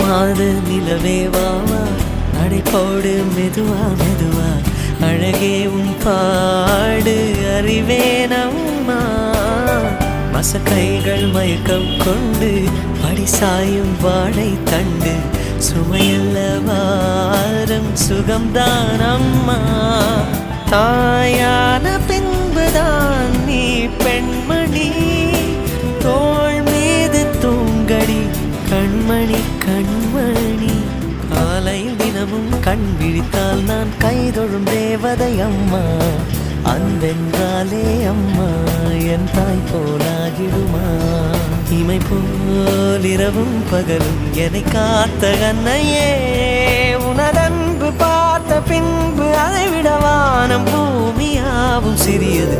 மாத நிலவே வாவா அடைப்போடு மெதுவா மெதுவா அழகே உன் பாடு அறிவேனம்மா மசக்கைகள் மயக்கம் கொண்டு படிசாயும் வாழை தண்டு சுமையல்ல வாரம் சுகம்தான் அம்மா தாயான பின்புதான் நீ பெண்மணி தோள் மீது தூங்கடி கண்மணி கண்மணி காலையில் தினமும் கண் விழித்தால் நான் கைதொழும் தேவதை அம்மா அன்பென்றாலே அம்மா என் தாய் போலாகிடுமா இமை போல் இரவும் பகலும் என்னை காத்த கண்ணையே உனதன்பு பார்த்த பின்பு அதை விட வானம் பூமியாவும் சிறியது